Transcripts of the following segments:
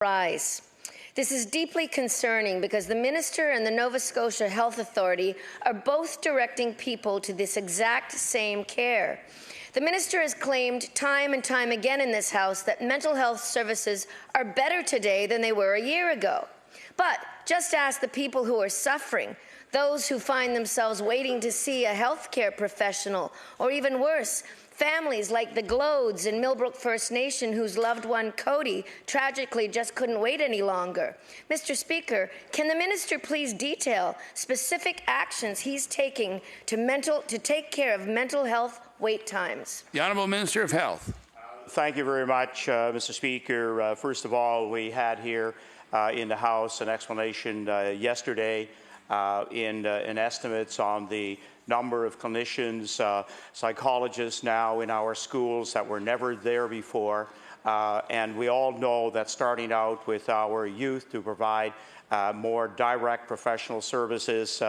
rise. This is deeply concerning because the Minister and the Nova Scotia Health Authority are both directing people to this exact same care. The Minister has claimed time and time again in this House that mental health services are better today than they were a year ago. But just ask the people who are suffering, those who find themselves waiting to see a healthcare professional, or even worse, families like the Glodes in Millbrook First Nation whose loved one, Cody, tragically just couldn't wait any longer. Mr. Speaker, can the Minister please detail specific actions he's taking to take care of mental health wait times? The Honourable Minister of Health. Thank you very much, Mr. Speaker. First of all, we had here in the House an explanation yesterday in estimates on the number of clinicians, psychologists now in our schools that were never there before. And we all know that starting out with our youth to provide more direct professional services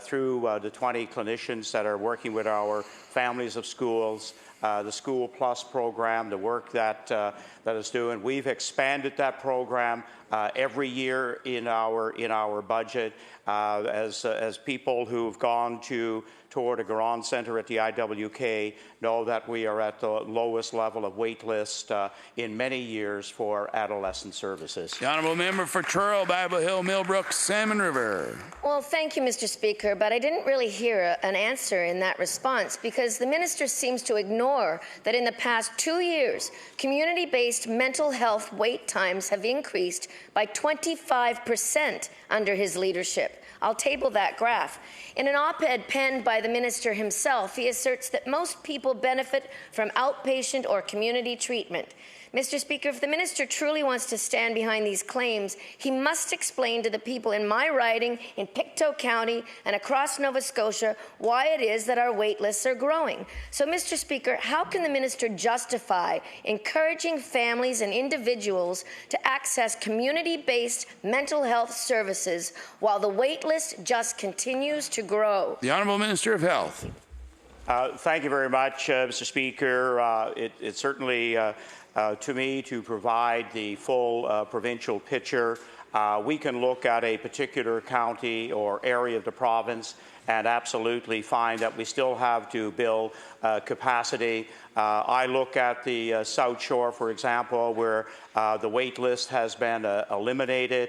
through the 20 clinicians that are working with our families of schools, the School Plus program, the work that is doing. We've expanded that program every year in our budget as people who've gone toward a Garand Centre at the IWK know that we are at the lowest level of wait list in many years for adolescent services. The Honourable Member for Truro, Bible Hill, Millbrook, Salmon River. Well, thank you, Mr. Speaker, but I didn't really hear an answer in that response because the Minister seems to ignore that in the past 2 years, community-based mental health wait times have increased by 25% under his leadership. I'll table that graph. In an op-ed penned by the Minister himself, he asserts that most people benefit from outpatient or community treatment. Mr. Speaker, if the Minister truly wants to stand behind these claims, he must explain to the people in my riding, in Pictou County and across Nova Scotia, why it is that our wait lists are growing. So, Mr. Speaker, how can the Minister justify encouraging families and individuals to access community-based mental health services while the wait list just continues to grow? The Honourable Minister of Health. Thank you very much, Mr. Speaker. It's certainly to me to provide the full provincial picture. We can look at a particular county or area of the province and absolutely find that we still have to build capacity. I look at the South Shore, for example, where the wait list has been eliminated.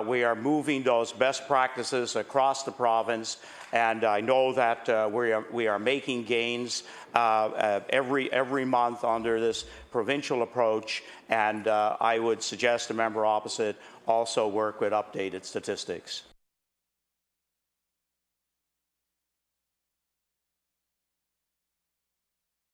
We are moving those best practices across the province, and I know that we are making gains every month under this provincial approach, and I would suggest the member opposite also work with updated statistics.